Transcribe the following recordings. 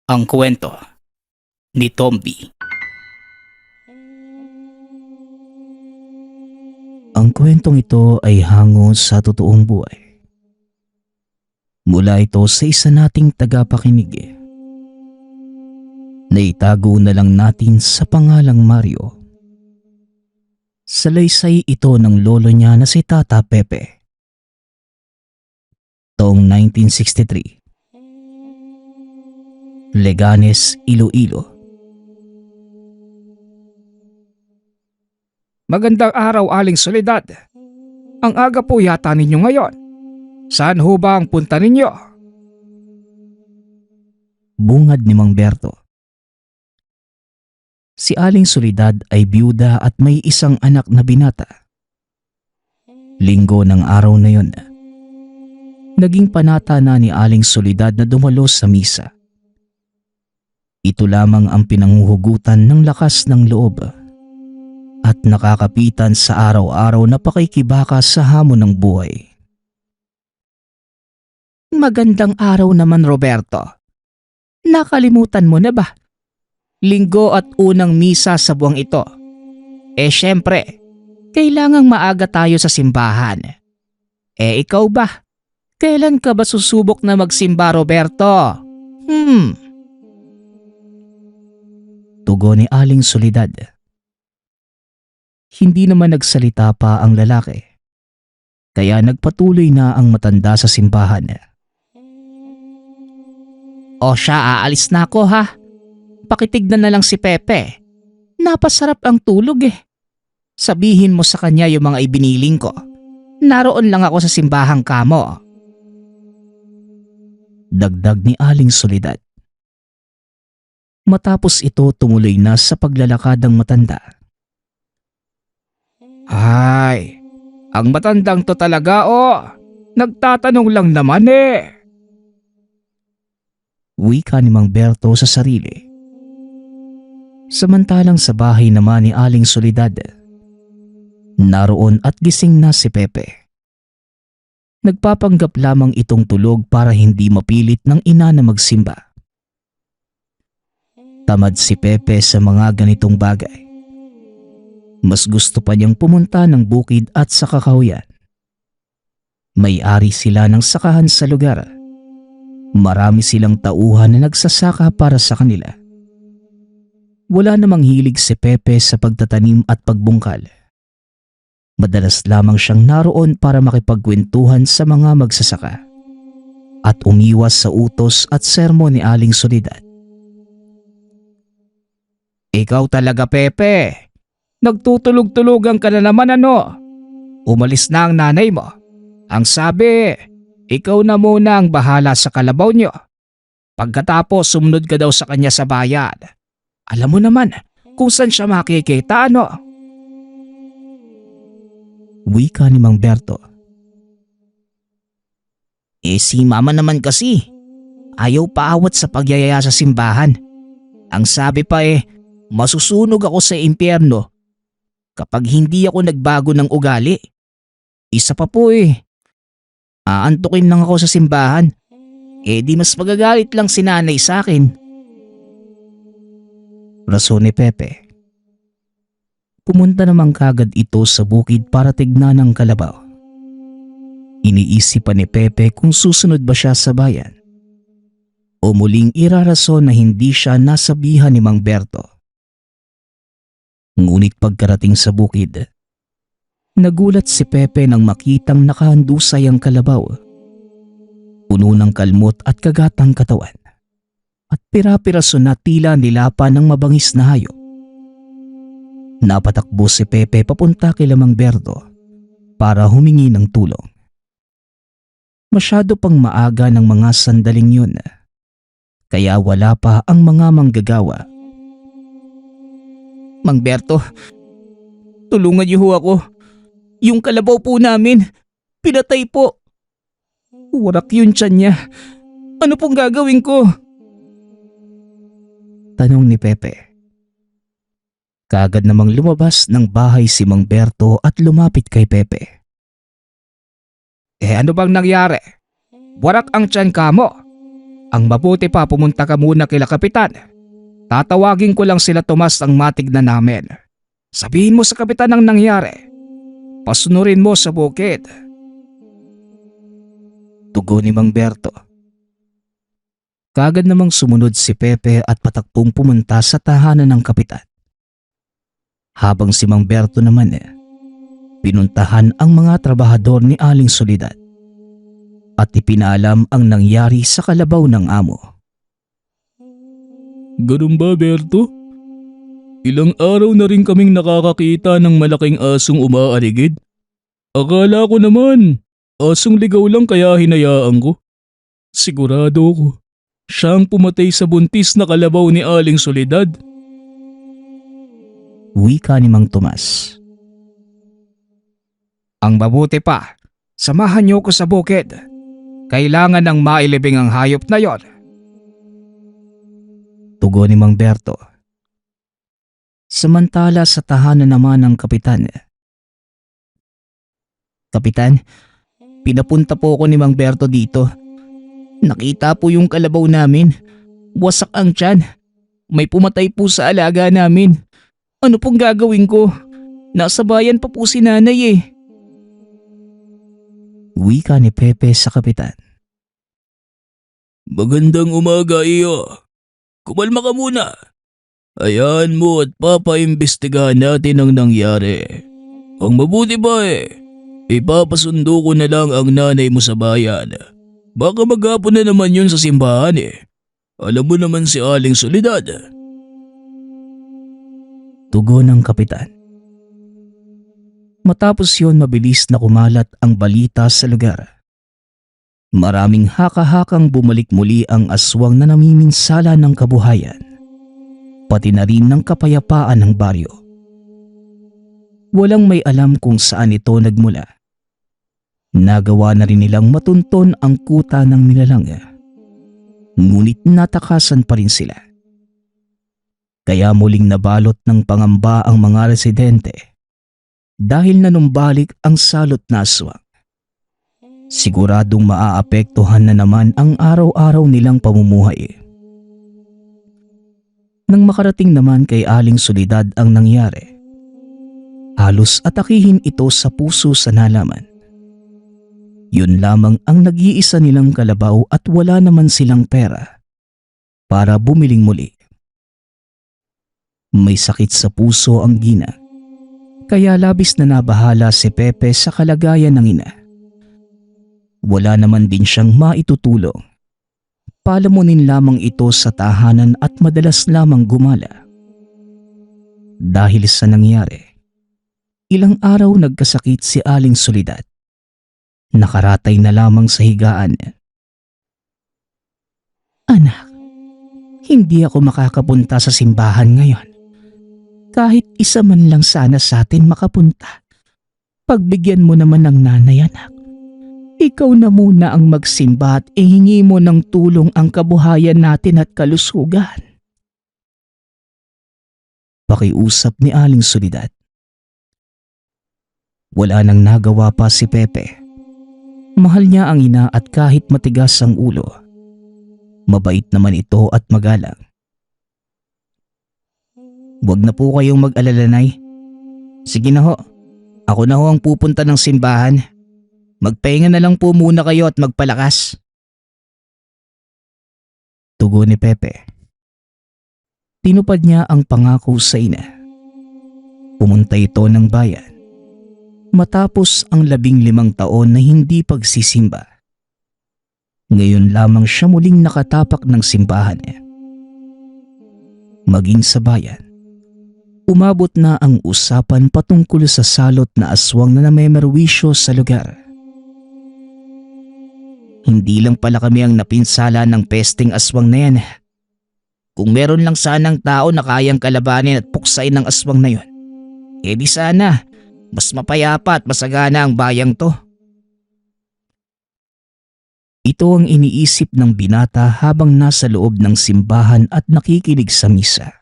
Ang kwento ni Tomby. Ang kwentong ito ay hango sa totoong buhay. Mula ito sa isa nating tagapakinig. Naitago na lang natin sa pangalang Mario. Salaysay ito ng lolo niya na si Tata Pepe. Taong 1963. Leganes, Iloilo. Magandang araw, Aling Soledad. Ang aga po yata ninyo ngayon. Saan ho ba ang punta ninyo? Bungad ni Mang Berto. Si Aling Soledad ay biyuda at may isang anak na binata. Linggo ng araw na yon, naging panata na ni Aling Soledad na dumalo sa misa. Ito lamang ang pinanguhugutan ng lakas ng loob at nakakapitan sa araw-araw na pakikibaka sa hamon ng buhay. Magandang araw naman, Roberto. Nakalimutan mo na ba? Linggo at unang misa sa buwang ito. Syempre, kailangang maaga tayo sa simbahan. Ikaw ba? Kailan ka ba susubok na magsimba, Roberto? Tugon ni Aling Soledad. Hindi naman nagsalita pa ang lalaki, kaya nagpatuloy na ang matanda sa simbahan. O siya, aalis na ako ha. Pakitignan na lang si Pepe. Napasarap ang tulog eh. Sabihin mo sa kanya yung mga ibiniling ko. Naroon lang ako sa simbahang kamo. Dagdag ni Aling Soledad. Matapos ito, tumuloy na sa paglalakad ang matanda. Ay, ang matandang to talaga Nagtatanong lang naman eh. Wika ni Mang Berto sa sarili. Samantalang sa bahay naman ni Aling Soledad, naroon at gising na si Pepe. Nagpapanggap lamang itong tulog para hindi mapilit ng ina na magsimba. Tamad si Pepe sa mga ganitong bagay. Mas gusto pa niyang pumunta ng bukid at sa kakahuyan. May-ari sila ng sakahan sa lugar. Marami silang tauhan na nagsasaka para sa kanila. Wala namang hilig si Pepe sa pagtatanim at pagbungkal. Madalas lamang siyang naroon para makipagkwentuhan sa mga magsasaka at umiwas sa utos at sermon ni Aling Soledad. Ikaw talaga, Pepe. Nagtutulog-tulugan ka na naman Umalis na ang nanay mo. Ang sabi, ikaw na muna ang bahala sa kalabaw niyo. Pagkatapos sumunod ka daw sa kanya sa bayan. Alam mo naman kung saan siya makikita Wika ni Mang Berto. Si mama naman kasi, ayaw paawat sa pagyayaya sa simbahan. Ang sabi pa masusunog ako sa impyerno kapag hindi ako nagbago ng ugali. Isa pa po aantukin lang ako sa simbahan. Di mas magagalit lang si nanay sa akin. Rason ni Pepe. Pumunta naman kagad ito sa bukid para tignan ang kalabaw. Iniisip pa ni Pepe kung susunod ba siya sa bayan o muling irarason na hindi siya nasabihan ni Mang Berto. Ngunit pagkarating sa bukid, nagulat si Pepe nang makitang nakahandusay ang kalabaw. Puno ng kalmot at kagatang katawan at pira-piraso na tila nilapan ng mabangis na hayop. Napatakbo si Pepe papunta kay Mang Berto para humingi ng tulong. Masyado pang maaga ng mga sandaling yun, kaya wala pa ang mga manggagawa. Mang Berto, tulungan niyo ako. Yung kalabaw po namin, pinatay po. Warak yun tiyan niya. Ano pong gagawin ko? Tanong ni Pepe. Kaagad namang lumabas ng bahay si Mang Berto at lumapit kay Pepe. Ano bang nangyari? Warak ang tiyan ka mo. Ang mabuti pa pumunta ka muna kila Kapitan. Tatawagin ko lang sila Tomas ang matignan namin. Sabihin mo sa Kapitan ang nangyari. Pasunurin mo sa bukid. Tugon ni Mang Berto. Kagad namang sumunod si Pepe at patakbong pumunta sa tahanan ng kapitan. Habang si Mang Berto naman pinuntahan ang mga trabahador ni Aling Soledad at ipinaalam ang nangyari sa kalabaw ng amo. Ganun ba, Berto? Ilang araw na rin kaming nakakakita ng malaking asong umaaligid. Akala ko naman, asong ligaw lang kaya hinayaan ko. Sigurado ko, siya ang pumatay sa buntis na kalabaw ni Aling Soledad. Wika ni Mang Tomas. Ang mabuti pa, samahan niyo ko sa bukid. Kailangan ng mailibing ang hayop na yon. Tugon ni Mang Berto. Samantala sa tahanan naman ng kapitan. Kapitan, pinapunta po ako ni Mang Berto dito. Nakita po yung kalabaw namin. Wasak ang tiyan. May pumatay po sa alaga namin. Ano pong gagawin ko? Nasa bayan pa po si nanay eh. Wika ni Pepe sa kapitan. Magandang umaga, iyo. Kumalma ka muna. Hayaan mo at papaimbestigahan natin ang nangyari. Ang mabuti ba ipapasundo ko na lang ang nanay mo sa bayan. Baka maghapon na naman yun sa simbahan eh. Alam mo naman si Aling Soledad. Tugon ng kapitan. Matapos yon mabilis na kumalat ang balita sa lugar. Maraming haka-hakang bumalik muli ang aswang na namiminsala ng kabuhayan, pati na rin ng kapayapaan ng baryo. Walang may alam kung saan ito nagmula. Nagawa na rin nilang matunton ang kuta ng nilalang. Ngunit natakasan pa rin sila. Kaya muling nabalot ng pangamba ang mga residente dahil nanumbalik ang salot na aswang. Siguradong maaapektuhan na naman ang araw-araw nilang pamumuhay. Nang makarating naman kay Aling Soledad ang nangyari, halos atakihin ito sa puso sa nalaman. Yun lamang ang nag-iisa nilang kalabaw at wala naman silang pera para bumiling muli. May sakit sa puso ang Gina, kaya labis na nabahala si Pepe sa kalagayan ng ina. Wala naman din siyang maitutulong. Palamunin lamang ito sa tahanan at madalas lamang gumala. Dahil sa nangyari, ilang araw nagkasakit si Aling Soledad. Nakaratay na lamang sa higaan. Anak, hindi ako makakapunta sa simbahan ngayon. Kahit isa man lang sana sa atin makapunta. Pagbigyan mo naman ng nanay, anak. Ikaw na muna ang magsimba at ihingi mo ng tulong ang kabuhayan natin at kalusugan. Pakiusap ni Aling Soledad. Wala nang nagawa pa si Pepe. Mahal niya ang ina at kahit matigas ang ulo, mabait naman ito at magalang. Huwag na po kayong mag-alala, Nay. Sige na ho, ako na ho ang pupunta ng simbahan. Magpahinga na lang po muna kayo at magpalakas. Tugon ni Pepe. Tinupad niya ang pangako sa ina. Pumunta ito ng bayan matapos ang 15 taon na hindi pagsisimba. Ngayon lamang siya muling nakatapak ng simbahan. Maging sa bayan, umabot na ang usapan patungkol sa salot na aswang na namemerwisyo sa lugar. Hindi lang pala kami ang napinsala ng pesteng aswang na yan. Kung meron lang sanang tao na kayang kalabanin at puksain ng aswang na yon, di sana mas mapayapa at masagana ang bayang to. Ito ang iniisip ng binata habang nasa loob ng simbahan at nakikinig sa misa.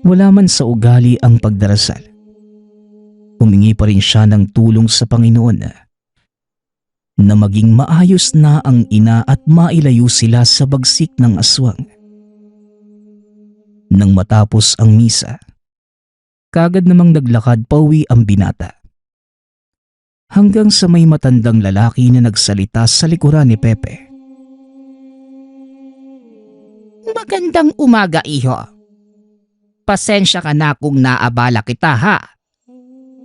Wala man sa ugali ang pagdarasal. Humingi pa rin siya ng tulong sa Panginoon. na maging maayos na ang ina at mailayo sila sa bagsik ng aswang. Nang matapos ang misa, kagad namang naglakad pauwi ang binata. Hanggang sa may matandang lalaki na nagsalita sa likuran ni Pepe. Magandang umaga, iho. Pasensya ka na kung naabala kita, ha?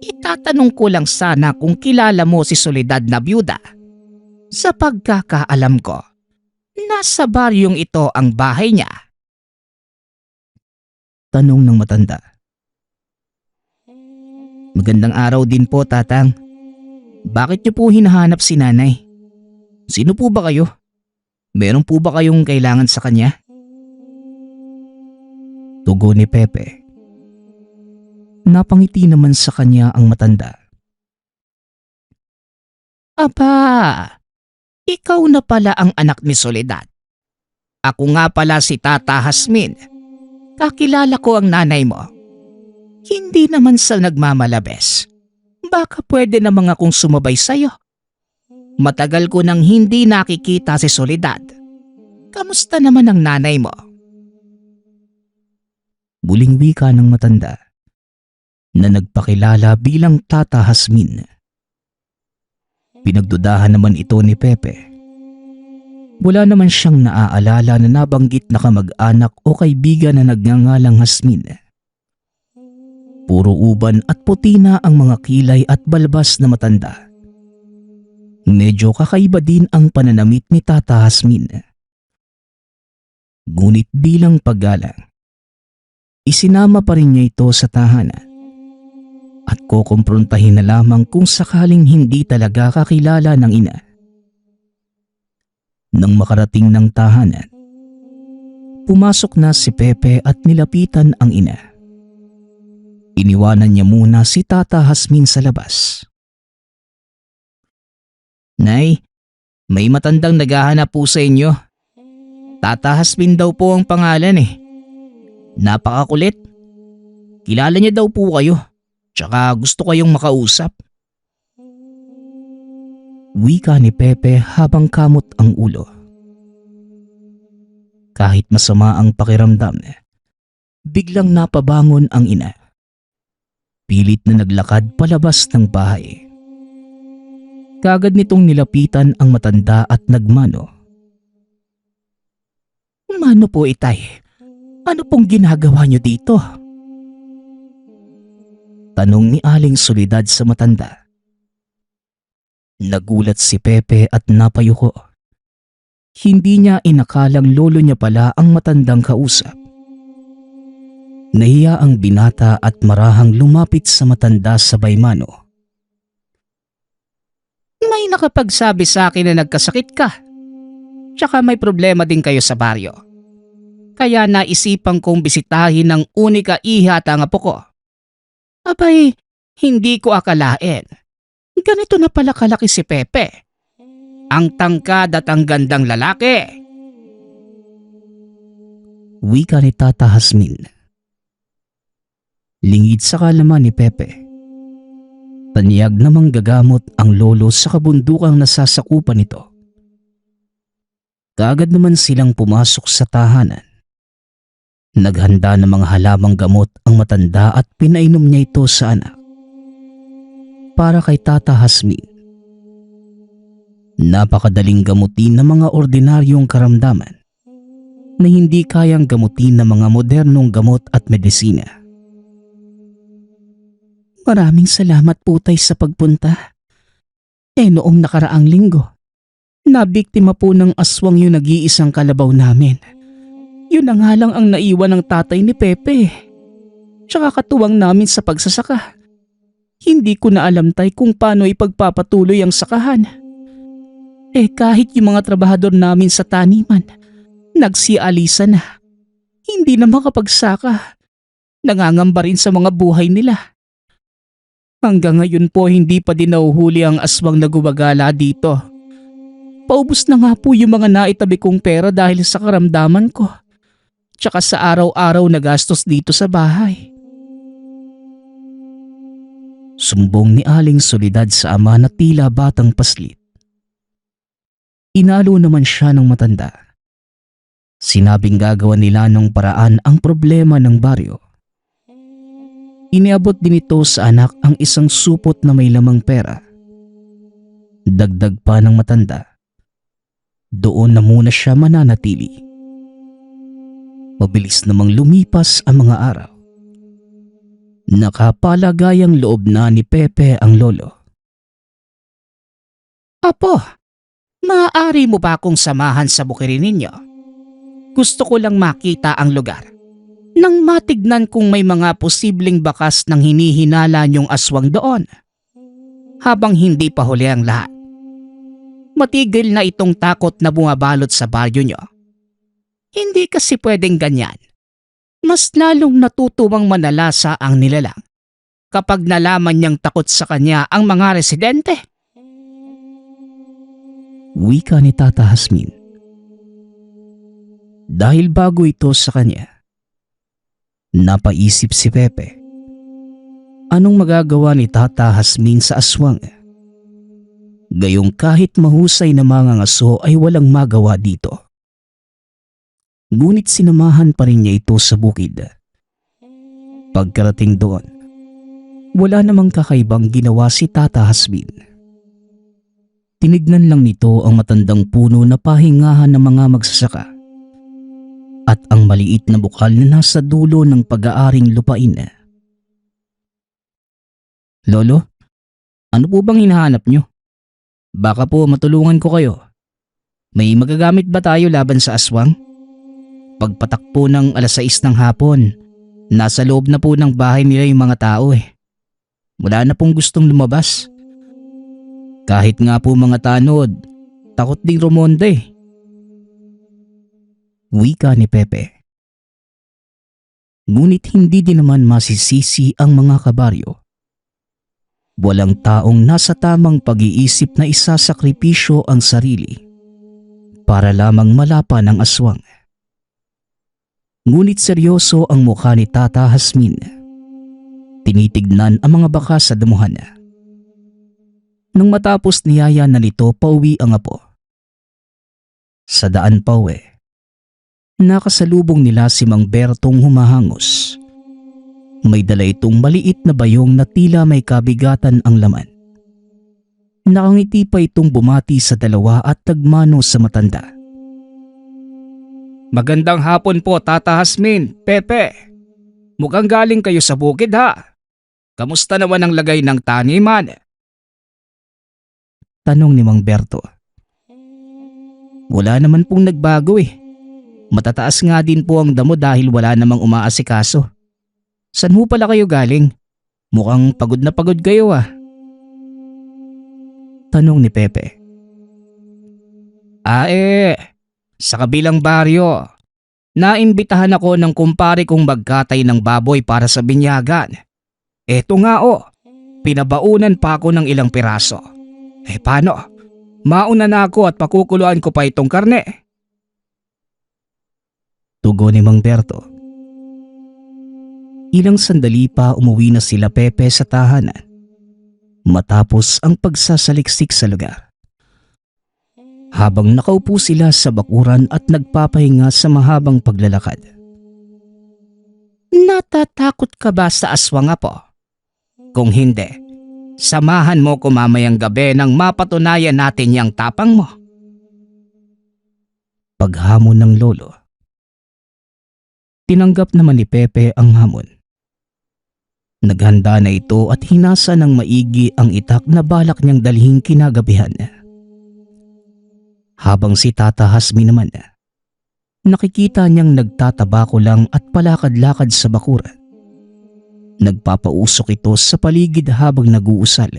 Itatanong ko lang sana kung kilala mo si Soledad na byuda. Sa pagkakaalam ko, nasa baryong ito ang bahay niya. Tanong ng matanda. Magandang araw din po, tatang. Bakit niyo po hinahanap si nanay? Sino po ba kayo? Meron po ba kayong kailangan sa kanya? Tugon ni Pepe. Napangiti naman sa kanya ang matanda. Aba, ikaw na pala ang anak ni Soledad. Ako nga pala si Tata Hasmin. Kakilala ko ang nanay mo. Hindi naman sa nagmamalabes. Baka pwede namang akong sumabay sa'yo. Matagal ko nang hindi nakikita si Soledad. Kamusta naman ang nanay mo? Muling wika ng matanda na nagpakilala bilang Tata Hasmin. Pinagdudahan naman ito ni Pepe. Wala naman siyang naaalala na nabanggit na kamag-anak o kaibigan na nagngangalang Hasmin. Puro uban at puti na ang mga kilay at balbas na matanda. Medyo kakaiba din ang pananamit ni Tata Hasmin. Ngunit bilang paggalang, isinama pa rin niya ito sa tahanan at kukumprontahin na lamang kung sakaling hindi talaga kakilala ng ina. Nang makarating ng tahanan, pumasok na si Pepe at nilapitan ang ina. Iniwanan niya muna si Tata Hasmin sa labas. Nay, may matandang naghahanap po sa inyo. Tata Hasmin daw po ang pangalan eh. Napakakulit. Kilala niya daw po kayo. Tsaka gusto kayong makausap. Wika ni Pepe habang kamot ang ulo. Kahit masama ang pakiramdam, biglang napabangon ang ina. Pilit na naglakad palabas ng bahay. Kagad nitong nilapitan ang matanda at nagmano. Mano po, itay? Ano pong ginagawa niyo dito? Tanong ni Aling Soledad sa matanda. Nagulat si Pepe at napayuko. Hindi niya inakalang lolo niya pala ang matandang kausap. Nahiya ang binata at marahang lumapit sa matanda sabay mano. May nakapagsabi sa akin na nagkasakit ka. Tsaka may problema din kayo sa baryo. Kaya naisipan kong bisitahin ng unika iha at ang apo ko. Abay, hindi ko akalain. Ganito na pala kalaki si Pepe. Ang tangkad at ang gandang lalaki. Wika ni Tata Hasmin. Lingid sa kalaman ni Pepe. Tanyag namang gagamot ang lolo sa kabundukang nasasakupan nito. Kaagad naman silang pumasok sa tahanan. Naghanda ng mga halamang gamot ang matanda at pinainom niya ito sa anak. Para kay Tata Hasmin. Napakadaling gamutin ng mga ordinaryong karamdaman na hindi kayang gamutin ng mga modernong gamot at medisina. Maraming salamat po tay sa pagpunta. Noong nakaraang linggo, nabiktima po ng aswang yung nag-iisang kalabaw namin. Yun na nga lang ang naiwan ng tatay ni Pepe. Tsaka katuwang namin sa pagsasaka. Hindi ko na alam tay kung paano ipagpapatuloy ang sakahan. Kahit yung mga trabahador namin sa taniman, nagsialisa na. Hindi na makapagsaka. Nangangamba rin sa mga buhay nila. Hanggang ngayon po hindi pa din nahuhuli ang aswang na gumagala dito. Paubos na nga po yung mga naitabi kong pera dahil sa karamdaman ko. Tsaka sa araw-araw na gastos dito sa bahay. Sumbong ni Aling Soledad sa ama na tila batang paslit. Inalo naman siya ng matanda. Sinabing gagawa nila ng paraan ang problema ng baryo. Iniabot din ito sa anak ang isang supot na may lamang pera. Dagdag pa ng matanda, doon na muna siya mananatili. Mabilis namang lumipas ang mga araw. Nakapalagayang loob na ni Pepe ang lolo. Apo, maaari mo ba akong samahan sa bukirin ninyo? Gusto ko lang makita ang lugar. Nang matignan kung may mga posibleng bakas ng hinihinala niyong aswang doon. Habang hindi pa huli ang lahat. Matigil na itong takot na bumabalot sa baryo niyo. Hindi kasi pwedeng ganyan. Mas lalong natutuwang manalasa ang nilalang kapag nalaman niyang takot sa kanya ang mga residente. Wika ni Tata Hasmin. Dahil bago ito sa kanya, napaisip si Pepe. Anong magagawa ni Tata Hasmin sa aswang? Gayong kahit mahusay na mga ngaso ay walang magawa dito. Ngunit sinamahan pa rin niya ito sa bukid. Pagkarating doon, wala namang kakaibang ginawa si Tata Hasmin. Tinignan lang nito ang matandang puno na pahingahan ng mga magsasaka at ang maliit na bukal na nasa dulo ng pag-aaring lupain. Lolo, ano po bang hinahanap nyo? Baka po matulungan ko kayo. May magagamit ba tayo laban sa aswang? Pagpatakpo ng 6:00 ng hapon, nasa loob na po ng bahay nila yung mga tao eh. Wala na pong gustong lumabas. Kahit nga po mga tanod, takot ding rumonda eh. Wika ni Pepe. Ngunit hindi din naman masisisi ang mga kabaryo. Walang taong nasa tamang pag-iisip na isasakripisyo ang sarili para lamang malapan ang aswang. Ngunit seryoso ang mukha ni Tata Hasmin. Tinitignan ang mga bakas sa damuhan. Nang matapos niyaya na nito pauwi ang apo. Sa daan pauwi, nakasalubong nila si Mang Bertong humahangos. May dala itong maliit na bayong na tila may kabigatan ang laman. Nakangiti pa itong bumati sa dalawa at tagmano sa matanda. Magandang hapon po, Tata Hasmin, Pepe. Mukhang galing kayo sa bukid ha. Kamusta naman ang lagay ng taniman? Tanong ni Mang Berto. Wala naman pong nagbago eh. Matataas nga din po ang damo dahil wala namang umaasikaso. Saan ho pala kayo galing? Mukhang pagod na pagod kayo ah. Tanong ni Pepe. Sa kabilang baryo. Naimbitahan ako ng kumpare kong magkatay ng baboy para sa binyagan. Eto nga pinabaunan pa ako ng ilang piraso. Paano? Mauna na ako at pakukuluan ko pa itong karne. Tugon ni Mang Berto. Ilang sandali pa umuwi na sila Pepe sa tahanan matapos ang pagsasaliksik sa lugar. Habang nakaupo sila sa bakuran at nagpapahinga sa mahabang paglalakad. Natatakot ka ba sa aswang po? Kung hindi, samahan mo ko mamayang gabi nang mapatunayan natin yang tapang mo. Paghamon ng lolo. Tinanggap naman ni Pepe ang hamon. Naghanda na ito at hinasa ng maigi ang itak na balak niyang dalhin kinagabihan. Habang si Tata Hasmin naman, nakikita niyang nagtatabako lang at palakad-lakad sa bakuran. Nagpapausok ito sa paligid habang nag-uusal.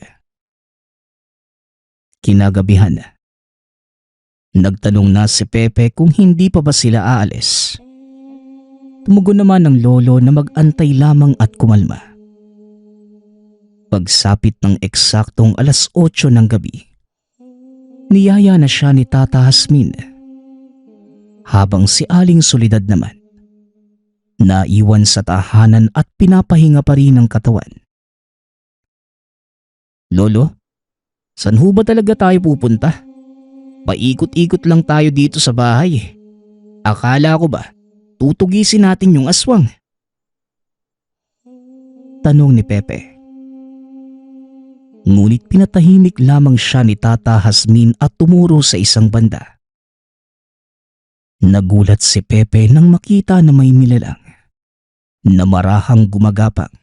Kinagabihan, nagtanong na si Pepe kung hindi pa ba sila aalis. Tumugon naman ng lolo na mag-antay lamang at kumalma. Pagsapit ng eksaktong 8:00 ng gabi, niyaya na siya ni Tata Hasmin. Habang si Aling Soledad naman, naiwan sa tahanan at pinapahinga pa rin ang katawan. Lolo, saan ho ba talaga tayo pupunta? Paikot-ikot lang tayo dito sa bahay eh. Akala ko ba, tutugisin natin yung aswang? Tanong ni Pepe. Ngunit pinatahimik lamang siya ni Tata Hasmin at tumuro sa isang banda. Nagulat si Pepe nang makita na may nilalang na marahang gumagapang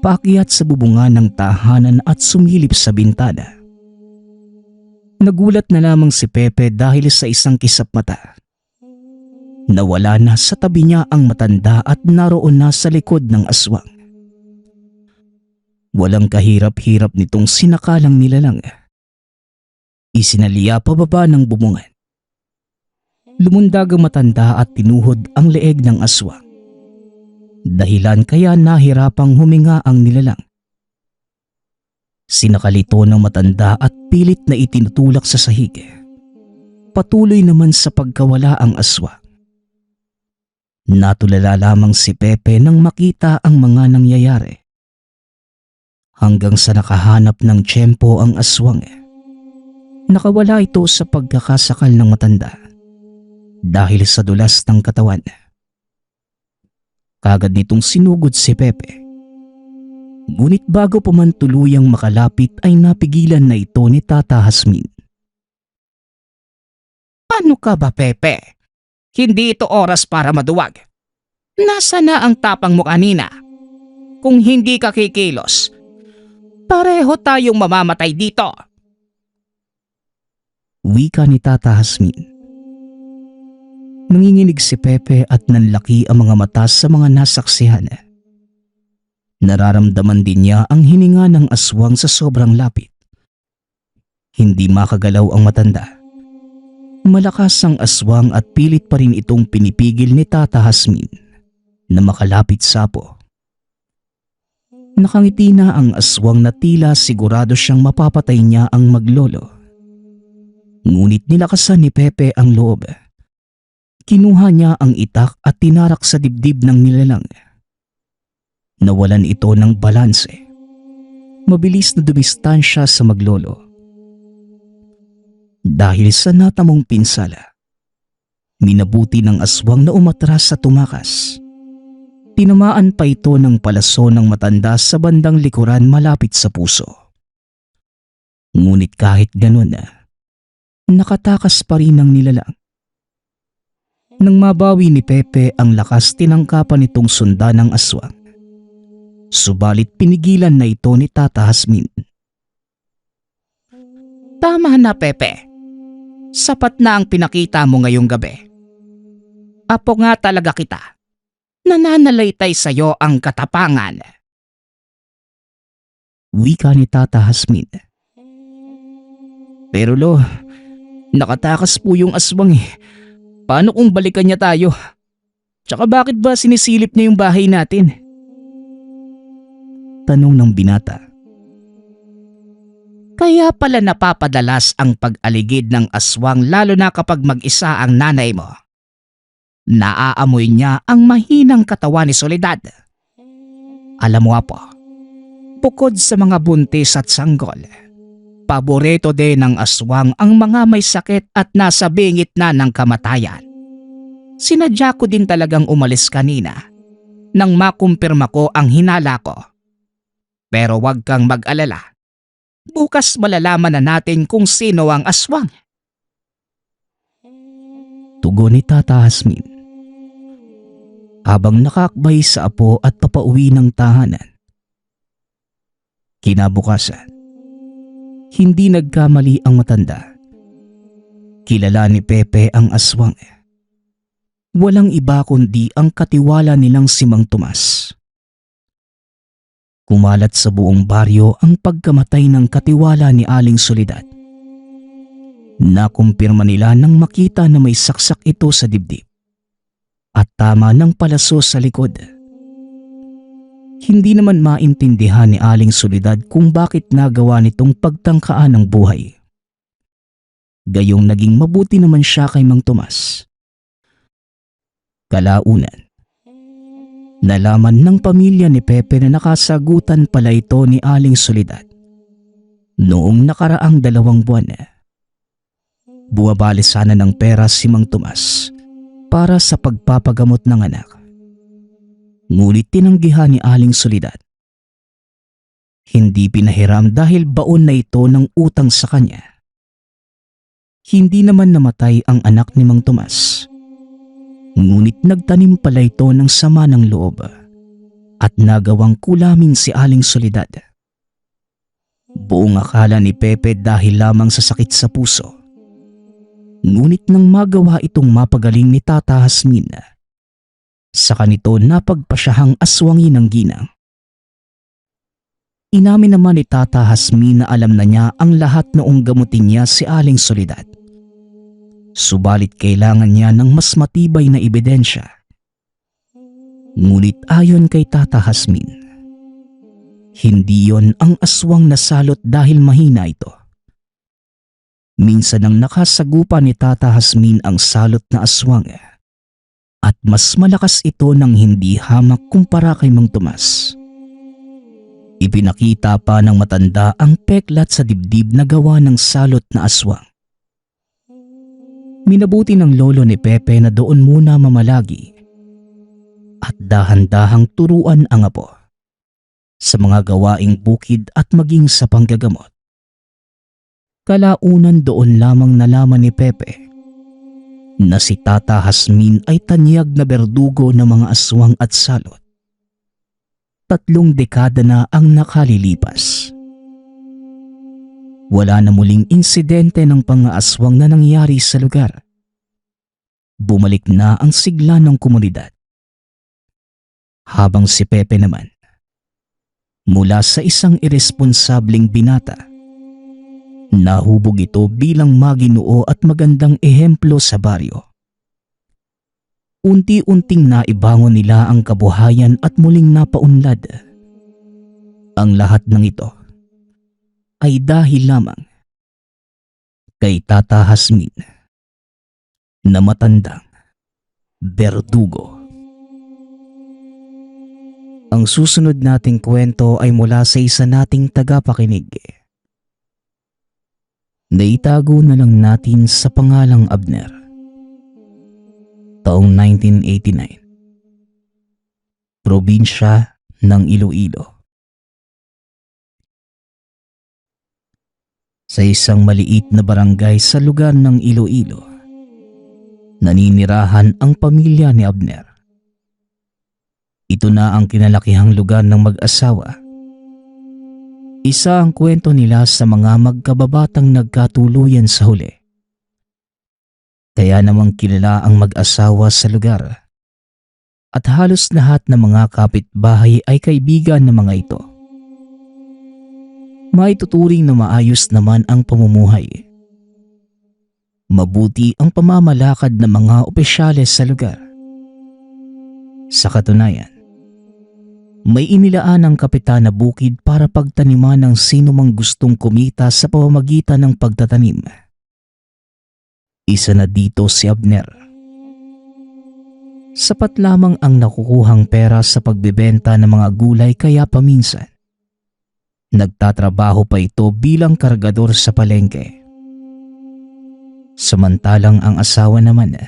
paakyat sa bubungan ng tahanan at sumilip sa bintana. Nagulat na lamang si Pepe dahil sa isang kisap mata. Nawala na sa tabi niya ang matanda at naroon na sa likod ng aswang. Walang kahirap-hirap nitong sinakalang nilalang. Isinaliya pababa ng bubungan. Lumundag ang matanda at tinuhod ang leeg ng aswang. Dahilan kaya nahirapang huminga ang nilalang. Sinakalito ng matanda at pilit na itinutulak sa sahig. Patuloy naman sa pagkawala ang aswang. Natulala lamang si Pepe nang makita ang mga nangyayari. Hanggang sa nakahanap ng tiyempo ang aswang. Nakawala ito sa pagkakasakal ng matanda dahil sa dulas ng katawan. Kagad nitong sinugod si Pepe. Ngunit bago pa man tuluyang makalapit ay napigilan na ito ni Tata Hasmin. Ano ka ba, Pepe? Hindi ito oras para maduwag. Nasaan na ang tapang mo kanina? Kung hindi ka kikilos, pareho tayong mamamatay dito. Wika ni Tata Hasmin. Nanginginig si Pepe at nanlaki ang mga mata sa mga nasaksihan. Nararamdaman din niya ang hininga ng aswang sa sobrang lapit. Hindi makagalaw ang matanda. Malakas ang aswang at pilit pa rin itong pinipigil ni Tata Hasmin na makalapit sa apo. Nakangiti na ang aswang na tila sigurado siyang mapapatay niya ang maglolo. Ngunit nilakasan ni Pepe ang loob. Kinuha niya ang itak at tinarak sa dibdib ng nilalang. Nawalan ito ng balanse. Mabilis na dumistansya sa maglolo. Dahil sa natamong pinsala, minabuti ng aswang na umatras sa tumakas. Tinamaan pa ito ng palaso ng matanda sa bandang likuran malapit sa puso. Ngunit kahit ganun nakatakas pa rin ang nilalang. Nang mabawi ni Pepe ang lakas, tinangkapan itong sundan ng aswang. Subalit pinigilan na ito ni Tata Hasmin. Tama na, Pepe. Sapat na ang pinakita mo ngayong gabi. Apo nga talaga kita. Nananalaytay sa'yo ang katapangan. Wika ni Tata Hasmin. Pero lo, nakatakas po yung aswang eh. Paano kung balikan niya tayo? Tsaka bakit ba sinisilip niya yung bahay natin? Tanong ng binata. Kaya pala napapadalas ang pag-aligid ng aswang lalo na kapag mag-isa ang nanay mo. Naaamoy niya ang mahinang katawan ni Soledad. Alam mo po, bukod sa mga buntis at sanggol, paborito din ng aswang ang mga may sakit at nasa bingit na ng kamatayan. Sinadya ko din talagang umalis kanina nang makumpirma ko ang hinala ko. Pero wag kang mag-alala. Bukas malalaman na natin kung sino ang aswang. Tugon ni Tata Hasmin. Habang nakakbay sa apo at papauwi ng tahanan. Kinabukasan, hindi nagkamali ang matanda. Kilala ni Pepe ang aswang. Walang iba kundi ang katiwala nilang si Mang Tomas. Kumalat sa buong baryo ang pagkamatay ng katiwala ni Aling Soledad. Nakumpirma nila nang makita na may saksak ito sa dibdib at tama ng palaso sa likod. Hindi naman maintindihan ni Aling Soledad kung bakit nagawa nitong pagtangkaan ng buhay. Gayong naging mabuti naman siya kay Mang Tomas. Kalaunan, nalaman ng pamilya ni Pepe na nakasagutan pala ito ni Aling Soledad noong nakaraang 2 buwan. Buwabali sana ng pera si Mang Tomas para sa pagpapagamot ng anak. Ngunit tinanggihan ni Aling Soledad. Hindi pinahiram dahil baon na ito ng utang sa kanya. Hindi naman namatay ang anak ni Mang Tomas. Ngunit nagtanim pala ito ng sama ng loob at nagawang kulamin si Aling Soledad. Buong akala ni Pepe dahil lamang sa sakit sa puso. Ngunit nang magawa itong mapagaling ni Tata Jasmin, saka nito napagpasyahang aswangin ng ginang. Inamin naman ni Tata Jasmin na alam na niya ang lahat noong gamutin niya si Aling Soledad. Subalit kailangan niya ng mas matibay na ebidensya. Ngunit ayon kay Tata Jasmin, hindi yon ang aswang na salot dahil mahina ito. Minsan ang nakasagupa ni Tata Jasmin ang salot na aswang at mas malakas ito nang hindi hamak kumpara kay Mang Tomas. Ipinakita pa ng matanda ang peklat sa dibdib na gawa ng salot na aswang. Minabuti ng lolo ni Pepe na doon muna mamalagi at dahan-dahang turuan ang apo sa mga gawaing bukid at maging sa panggagamot. Kalaunan doon lamang nalaman ni Pepe na si Tata Jasmin ay tanyag na berdugo ng mga aswang at salot. 3 dekada na ang nakalilipas. Wala na muling insidente ng pang-aaswang na nangyari sa lugar. Bumalik na ang sigla ng komunidad. Habang si Pepe naman, mula sa isang irresponsableng binata, nahubog ito bilang maginoo at magandang ehemplo sa baryo. Unti-unting naibangon nila ang kabuhayan at muling napaunlad. Ang lahat ng ito ay dahil lamang kay Tata Jasmin na matandang berdugo. Ang susunod nating kwento ay mula sa isa nating tagapakinig. Naitago na lang natin sa pangalang Abner. Taong 1989. Probinsya ng Iloilo. Sa isang maliit na barangay sa lugar ng Iloilo, naninirahan ang pamilya ni Abner. Ito na ang kinalakihang lugar ng mag-asawa. Isa ang kwento nila sa mga magkababatang nagkatuluyan sa huli. Kaya namang kilala ang mag-asawa sa lugar. At halos lahat ng mga kapitbahay ay kaibigan ng mga ito. Maituturing na maayos naman ang pamumuhay. Mabuti ang pamamalakad ng mga opisyales sa lugar. Sa katunayan, may inilaan ang kapitan na bukid para pagtaniman ng sino mang gustong kumita sa pamamagitan ng pagtatanim. Isa na dito si Abner. Sapat lamang ang nakukuhang pera sa pagbebenta ng mga gulay kaya paminsan nagtatrabaho pa ito bilang kargador sa palengke. Samantalang ang asawa naman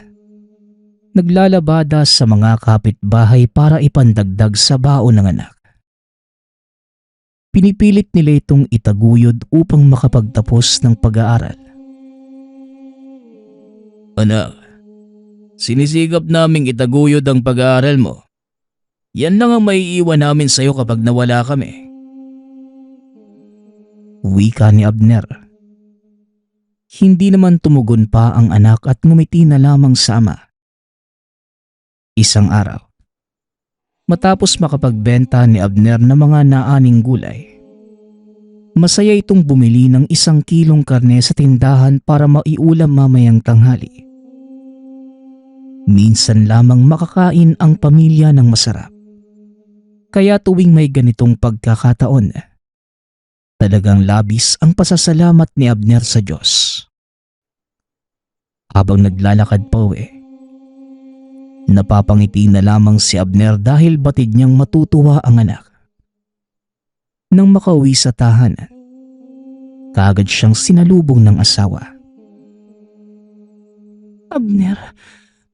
naglalabada sa mga kapitbahay para ipandagdag sa baon ng anak. Pinipilit nila itong itaguyod upang makapagtapos ng pag-aaral. Anak, sinisigap naming itaguyod ang pag-aaral mo. Yan lang ang maiiwan namin sa'yo kapag nawala kami. Wika ni Abner. Hindi naman tumugon pa ang anak at ngumiti na lamang sa ama. Isang araw, matapos makapagbenta ni Abner ng mga naaning gulay, masaya itong bumili ng 1 kilong karne sa tindahan para maiulam mamayang tanghali. Minsan lamang makakain ang pamilya ng masarap. Kaya tuwing may ganitong pagkakataon, talagang labis ang pasasalamat ni Abner sa Diyos. Habang naglalakad pa uwi, napapangiti na lamang si Abner dahil batid niyang matutuwa ang anak. Nang makauwi sa tahanan, kaagad siyang sinalubong ng asawa. Abner,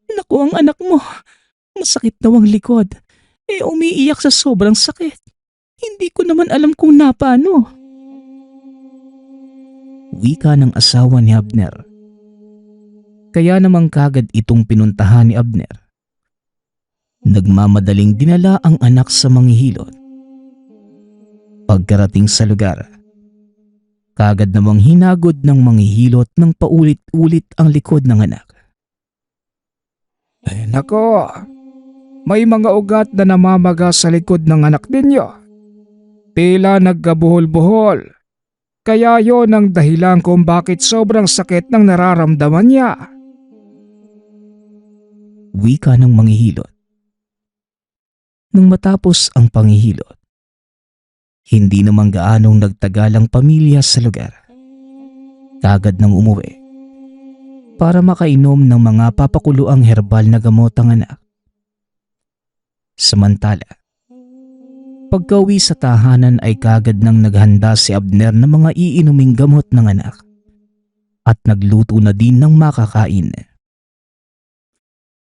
naku ang anak mo. Masakit daw ang likod. Umiiyak sa sobrang sakit. Hindi ko naman alam kung napano. Wika ng asawa ni Abner. Kaya namang kagad itong pinuntahan ni Abner. Nagmamadaling dinala ang anak sa manghihilot. Pagkarating sa lugar, kagad namang hinagod ng manghihilot ng paulit-ulit ang likod ng anak. Nako, may mga ugat na namamaga sa likod ng anak ninyo. Tila nagkabuhol-buhol. Kaya yon ang dahilan kung bakit sobrang sakit ng nararamdaman niya. Wika ng manghihilot. Nang matapos ang panghihilot, hindi naman gaanong nagtagal ang pamilya sa lugar. Kagad nang umuwi para makainom ng mga papakuluang herbal na gamot ang anak. Samantala, pagka-uwi sa tahanan ay kagad nang naghanda si Abner ng mga iinuming gamot ng anak at nagluto na din ng makakain.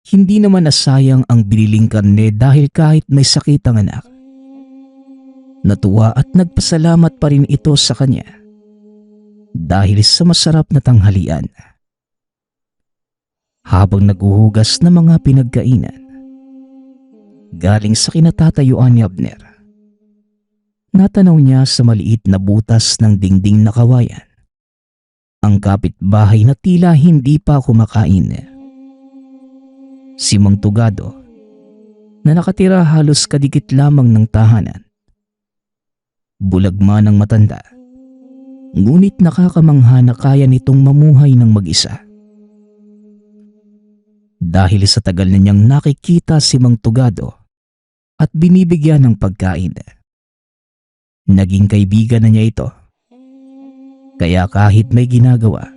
Hindi naman nasayang ang biniling karne dahil kahit may sakit ang anak. Natuwa at nagpasalamat pa rin ito sa kanya dahil sa masarap na tanghalian. Habang naghuhugas ng mga pinagkainan, galing sa kinatatayuan ni Abner, natanaw niya sa maliit na butas ng dingding na kawayan ang kapitbahay na tila hindi pa kumakain. Si Mang Tugado na nakatira halos kadikit lamang ng tahanan. Bulag man ang matanda, ngunit nakakamangha na kaya nitong mamuhay ng mag-isa. Dahil sa tagal na niyang nakikita si Mang Tugado at binibigyan ng pagkain, naging kaibigan na niya ito. Kaya kahit may ginagawa,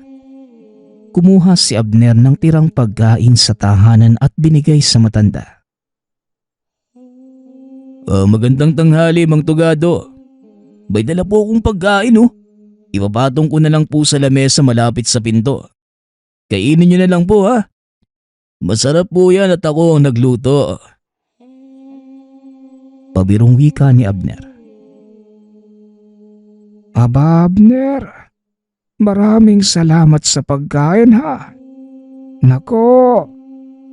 kumuha si Abner ng tirang pagkain sa tahanan at binigay sa matanda. Magandang tanghali, Mang Tugado. May dala po akong pagkain Ipapatong ko na lang po sa lamesa malapit sa pinto. Kainin niyo na lang po ha. Masarap po yan at ako ang nagluto. Pabirong wika ni Abner. Aba Abner, maraming salamat sa pagkain ha. Nako,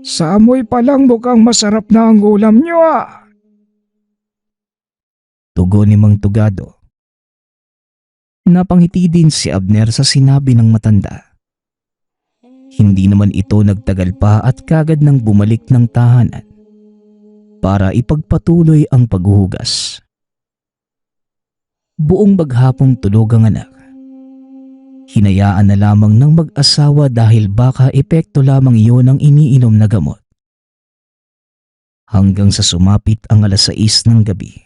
sa amoy pa lang mukhang masarap na ang ulam niyo Tugon ni Mang Tugado. Napangiti din si Abner sa sinabi ng matanda. Hindi naman ito nagtagal pa at kagad nang bumalik ng tahanan para ipagpatuloy ang paghuhugas. Buong maghapong tulog ang anak. Hinayaan na lamang ng mag-asawa dahil baka epekto lamang iyon ng iniinom na gamot. Hanggang sa sumapit ang 6:00 ng gabi.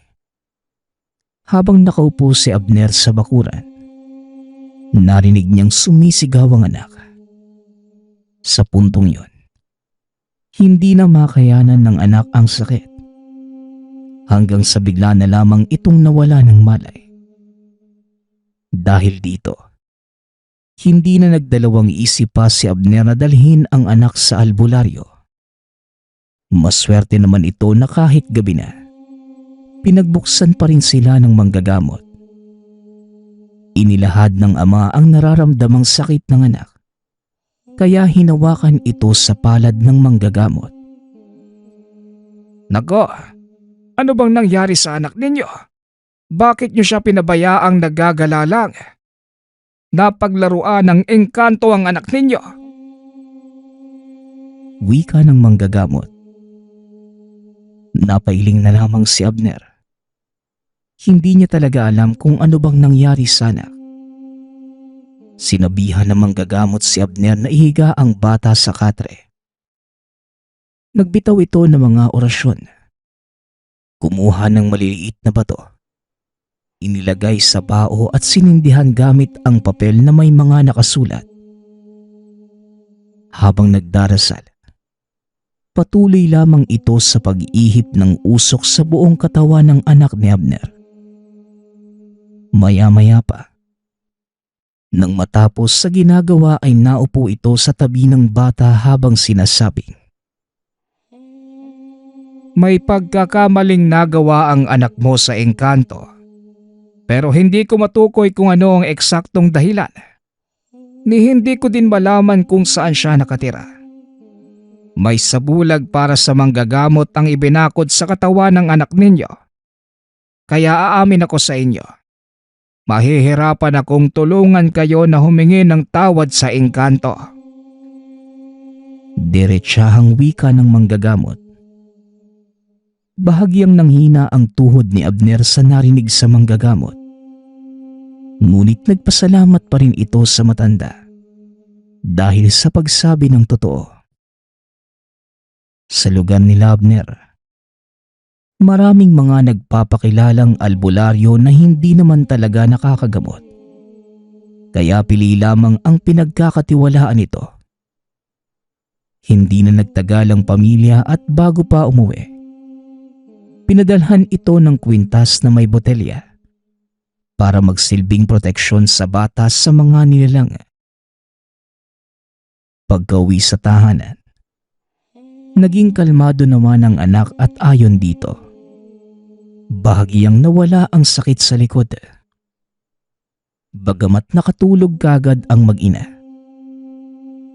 Habang nakaupo si Abner sa bakuran, narinig niyang sumisigaw ang anak. Sa puntong yun, hindi na makayanan ng anak ang sakit. Hanggang sa bigla na lamang itong nawala ng malay. Dahil dito, hindi na nagdalawang isip pa si Abner na dalhin ang anak sa albularyo. Maswerte naman ito na kahit gabi na, pinagbuksan pa rin sila ng manggagamot. Inilahad ng ama ang nararamdamang sakit ng anak. Kaya hinawakan ito sa palad ng manggagamot. Nako, ano bang nangyari sa anak ninyo? Bakit niyo siya pinabayaang nagagala lang? Napaglaruan ng engkanto ang anak ninyo. Wika ng manggagamot. Napailing na lamang si Abner. Hindi niya talaga alam kung ano bang nangyari sa anak. Sinabihan ng manggagamot si Abner na ihiga ang bata sa katre. Nagbitaw ito ng mga orasyon. Kumuha ng maliliit na bato. Inilagay sa bao at sinindihan gamit ang papel na may mga nakasulat. Habang nagdarasal, patuloy lamang ito sa pag-ihip ng usok sa buong katawan ng anak ni Abner. Maya-maya pa, Nang matapos sa ginagawa ay naupo ito sa tabi ng bata habang sinasabing, May pagkakamaling nagawa ang anak mo sa engkanto. Pero hindi ko matukoy kung ano ang eksaktong dahilan. Ni hindi ko din malaman kung saan siya nakatira. May sabulag para sa manggagamot ang ibinakod sa katawan ng anak ninyo. Kaya aamin ako sa inyo. Mahihirapan akong tulungan kayo na humingi ng tawad sa engkanto. diretsahang wika ng manggagamot. Bahagyang nanghina ang tuhod ni Abner sa narinig sa manggagamot. Ngunit nagpasalamat pa rin ito sa matanda dahil sa pagsabi ng totoo. Sa lugar nila Abner, maraming mga nagpapakilalang albularyo na hindi naman talaga nakakagamot. Kaya pili lamang ang pinagkakatiwalaan nito. Hindi na nagtagal ang pamilya at bago pa umuwi, pinadalhan ito ng kwintas na may botelya para magsilbing proteksyon sa bata sa mga nilalang. Pagka-uwi sa tahanan, naging kalmado naman ang anak at ayon dito, bahagyang nawala ang sakit sa likod. Bagamat nakatulog kagad ang mag-ina,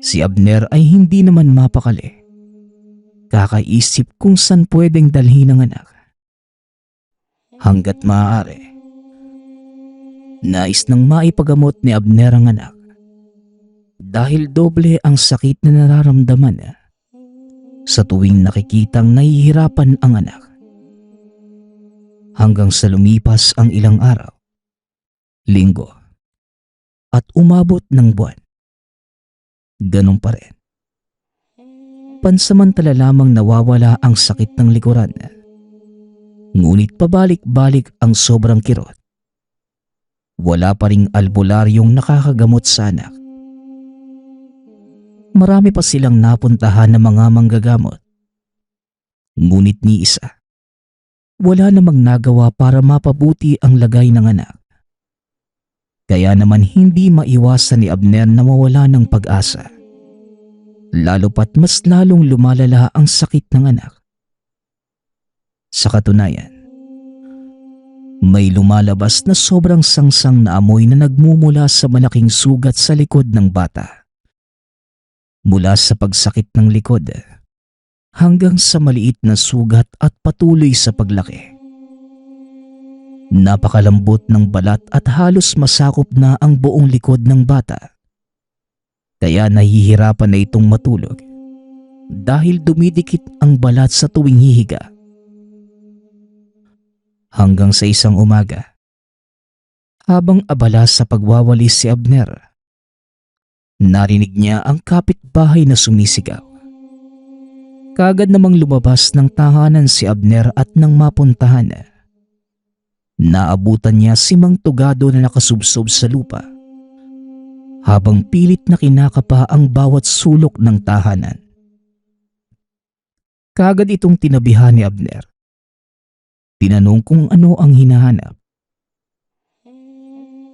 si Abner ay hindi naman mapakali. Kakaisip kung saan pwedeng dalhin ang anak. Hanggat maaari, nais nang maipagamot ni Abner ang anak dahil doble ang sakit na nararamdaman sa tuwing nakikitang nahihirapan ang anak. Hanggang sa lumipas ang ilang araw, linggo, at umabot ng buwan. Ganun pa rin. Pansamantala lamang nawawala ang sakit ng likuran. Ngunit pabalik-balik ang sobrang kirot. Wala pa ring albularyong nakakagamot sa anak. Marami pa silang napuntahan ng mga manggagamot. Ngunit ni isa, wala namang nagawa para mapabuti ang lagay ng anak. Kaya naman hindi maiwasan ni Abner na mawala ng pag-asa. Lalo pat mas lalong lumalala ang sakit ng anak. Sa katunayan, may lumalabas na sobrang sangsang na amoy na nagmumula sa malaking sugat sa likod ng bata. Mula sa pagsakit ng likod hanggang sa maliit na sugat at patuloy sa paglaki. Napakalambot ng balat at halos masakop na ang buong likod ng bata. Kaya nahihirapan na itong matulog dahil dumidikit ang balat sa tuwing hihiga. Hanggang sa isang umaga, habang abala sa pagwawalis si Abner, narinig niya ang kapitbahay na sumisigaw. Kaagad namang lumabas ng tahanan si Abner at nang mapuntahan, naabutan niya si Mang Tugado na nakasubsob sa lupa habang pilit na kinakapa ang bawat sulok ng tahanan. Kaagad itong tinabihan ni Abner. Tinanong kung ano ang hinahanap.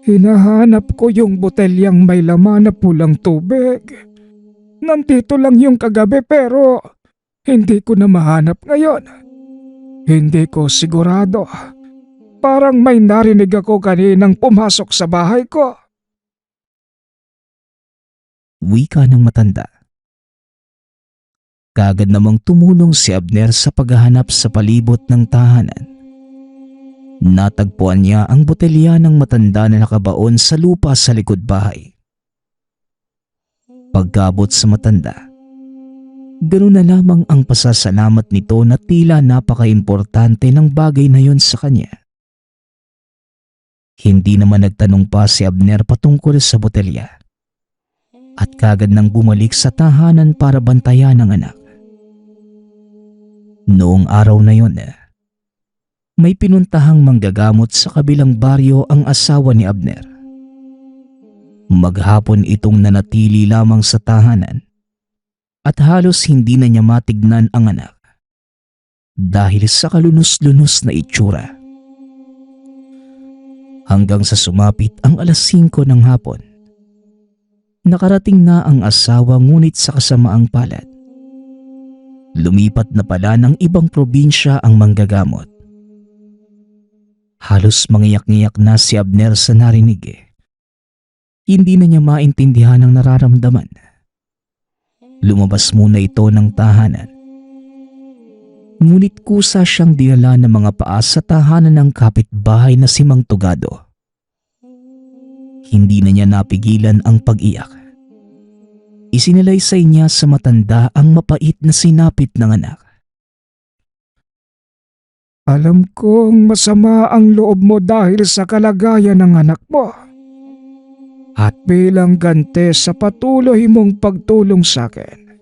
Hinahanap ko yung botelyang may laman na pulang tubig. Nandito lang yung kagabi pero hindi ko na mahanap ngayon. Hindi ko sigurado. Parang may narinig ako kaninang pumasok sa bahay ko. Wika ng matanda. Kaagad namang tumulong si Abner sa paghahanap sa palibot ng tahanan. Natagpuan niya ang botelya ng matanda na nakabaon sa lupa sa likod bahay. Pagkabot sa matanda, ganoon na lamang ang pasasalamat nito na tila napaka-importante ng bagay na yon sa kanya. Hindi naman nagtanong pa si Abner patungkol sa botelya at kaagad nang bumalik sa tahanan para bantayan ang anak. Noong araw na yon, may pinuntahang manggagamot sa kabilang baryo ang asawa ni Abner. Maghapon itong nanatili lamang sa tahanan at halos hindi na niya matignan ang anak dahil sa kalunos-lunos na itsura. Hanggang sa sumapit ang 5:00 ng hapon, Nakarating na ang asawa ngunit sa kasamaang palad. Lumipat na pala ng ibang probinsya ang manggagamot. Halos mangiyak-ngiyak na si Abner sa narinig Hindi na niya maintindihan ang nararamdaman. Lumabas muna ito ng tahanan. Ngunit kusa siyang dinala ng mga paa sa tahanan ng kapitbahay na si Mang Tugado. Hindi na niya napigilan ang pag-iyak. Isinalaysay niya sa matanda ang mapait na sinapit ng anak. Alam kong masama ang loob mo dahil sa kalagayan ng anak mo. At bilang ganti sa patuloy mong pagtulong sa akin,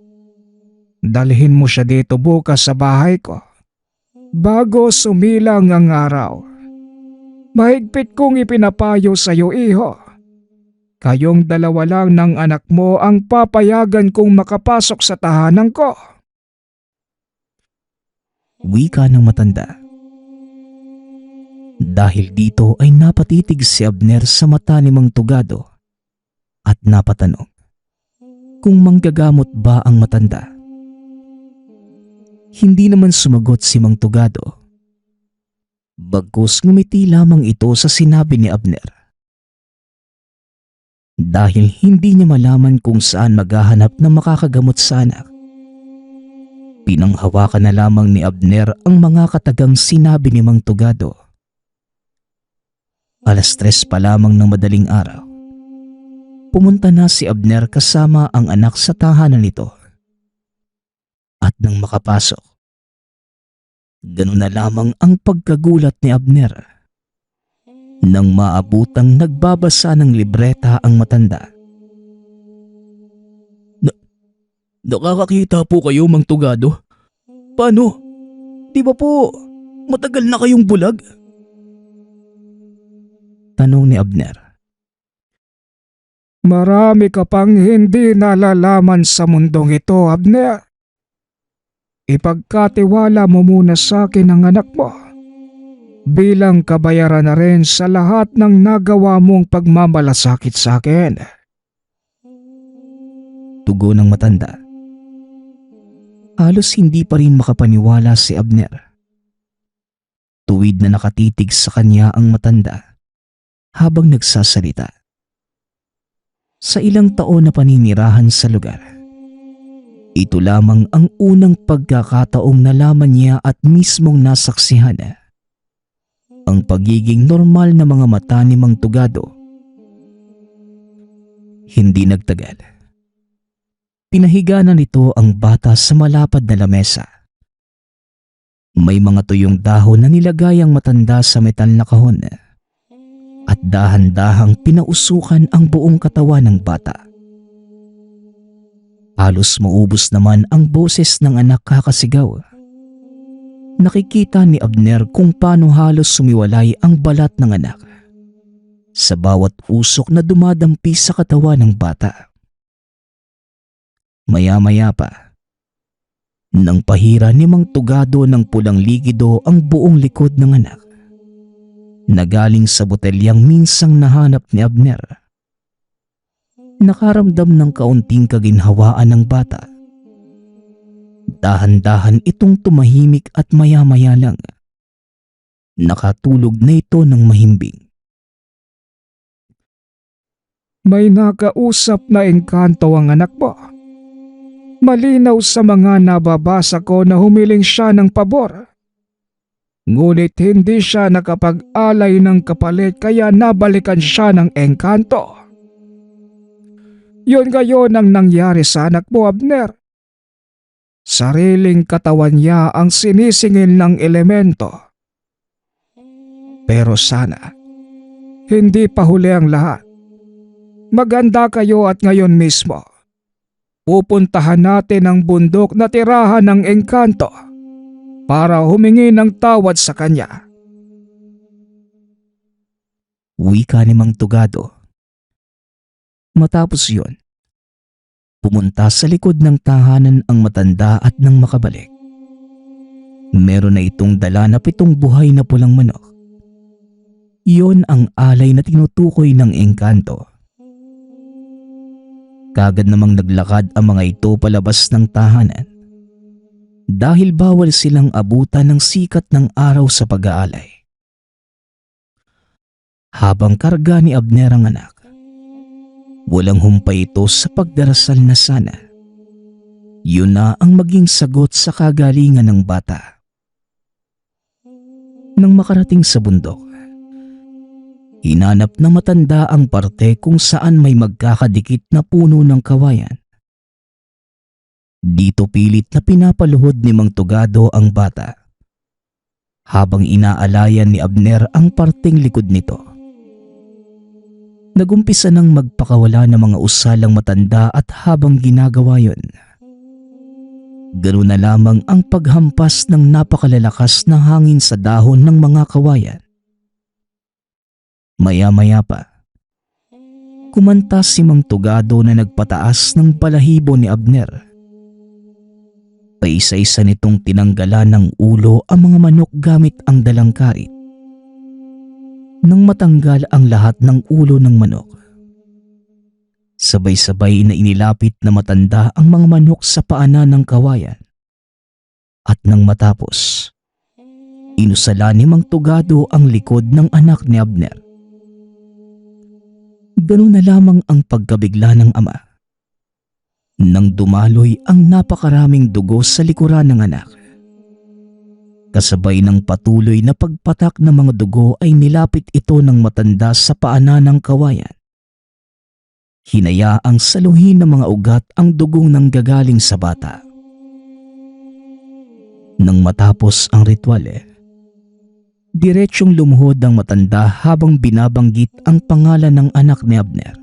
dalhin mo siya dito bukas sa bahay ko. Bago sumilang ang araw, mahigpit kong ipinapayo sa iyo, iho. Kayong dalawa lang ng anak mo ang papayagan kong makapasok sa tahanan ko. Wika ng matanda. Dahil dito ay napatitig si Abner sa mata ni Mang Tugado at napatanong kung manggagamot ba ang matanda. Hindi naman sumagot si Mang Tugado. Bagkus ngumiti lamang ito sa sinabi ni Abner. Dahil hindi niya malaman kung saan maghahanap ng makakagamot sa anak, pinanghawakan na lamang ni Abner ang mga katagang sinabi ni Mang Tugado. 3:00 pa lamang ng madaling araw. Pumunta na si Abner kasama ang anak sa tahanan nito. At nang makapasok, ganun na lamang ang pagkagulat ni Abner. Nang maabutang nagbabasa ng libreta ang matanda. Nakakakita po kayo, Mang Tugado? Paano? Di ba po matagal na kayong bulag? Tanong ni Abner. Marami ka pang hindi nalalaman sa mundong ito, Abner. Ipagkatiwala mo muna sa akin ang anak mo. Bilang kabayaran na rin sa lahat ng nagawa mong pagmamalasakit sa akin. Tugon ng matanda. Halos hindi pa rin makapaniwala si Abner. Tuwid na nakatitig sa kanya ang matanda habang nagsasalita. Sa ilang taon na paninirahan sa lugar, ito lamang ang unang pagkakataong nalaman niya at mismong nasaksihan ang pagiging normal na mga mata ni Mang Tugado. Hindi nagtagal. Pinahiga na nito ang bata sa malapad na lamesa. May mga tuyong dahon na nilagay ang matanda sa metal na kahon at dahan-dahang pinausukan ang buong katawan ng bata. Halos maubos naman ang boses ng anak kakasigaw. Nakikita ni Abner kung paano halos sumiwalay ang balat ng anak sa bawat usok na dumadampi sa katawan ng bata. Maya-maya pa, nang pahira ni Mang Tugado ng pulang likido ang buong likod ng anak na galing sa botelyang minsang nahanap ni Abner. Nakaramdam ng kaunting kaginhawaan ng bata. Dahan-dahan itong tumahimik at maya-maya lang nakatulog na ito ng mahimbing. May nakausap na engkanto ang anak mo. Malinaw sa mga nababasa ko na humiling siya ng pabor. Ngunit hindi siya nakapag-alay ng kapalit kaya nabalikan siya ng engkanto. Yun ngayon ang nangyari sa anak mo, Abner. Sariling katawan niya ang sinisingil ng elemento. Pero sana, hindi pa huli ang lahat. Maganda kayo at ngayon mismo. Pupuntahan natin ang bundok na tirahan ng engkanto para humingi ng tawad sa kanya. Wika ni Mang Tugado. Matapos yun, pumunta sa likod ng tahanan ang matanda at nang makabalik, meron na itong dala na 7 buhay na pulang manok. Iyon ang alay na tinutukoy ng engkanto. Kagad namang naglakad ang mga ito palabas ng tahanan dahil bawal silang abutan ng sikat ng araw sa pag-aalay. Habang karga ni Abner ang anak, walang humpay ito sa pagdarasal na sana yun na ang maging sagot sa kagalingan ng bata. Nang makarating sa bundok, hinanap na matanda ang parte kung saan may magkakadikit na puno ng kawayan. Dito pilit na pinapaluhod ni Mang Tugado ang bata, habang inaalayan ni Abner ang parteng likod nito. Nagumpisa nang magpakawala ng mga usalang matanda at habang ginagawa yun, ganoon na lamang ang paghampas ng napakalalakas na hangin sa dahon ng mga kawayan. Maya-maya pa, kumanta si Mang Tugado na nagpataas ng balahibo ni Abner. Paisa-isa nitong tinanggalan ng ulo ang mga manok gamit ang dalang karit. Nang matanggal ang lahat ng ulo ng manok, sabay-sabay na inilapit na matanda ang mga manok sa paanan ng kawayan. At nang matapos, inusala ni Mang Tugado ang likod ng anak ni Abner. Ganun na lamang ang pagkabigla ng ama nang dumaloy ang napakaraming dugo sa likuran ng anak. Kasabay ng patuloy na pagpatak ng mga dugo ay nilapit ito ng matanda sa paanan ng kawayan. Hinayaang saluhin ng mga ugat ang dugong nanggagaling sa bata. Nang matapos ang ritual, diretsyong lumuhod ang matanda habang binabanggit ang pangalan ng anak ni Abner.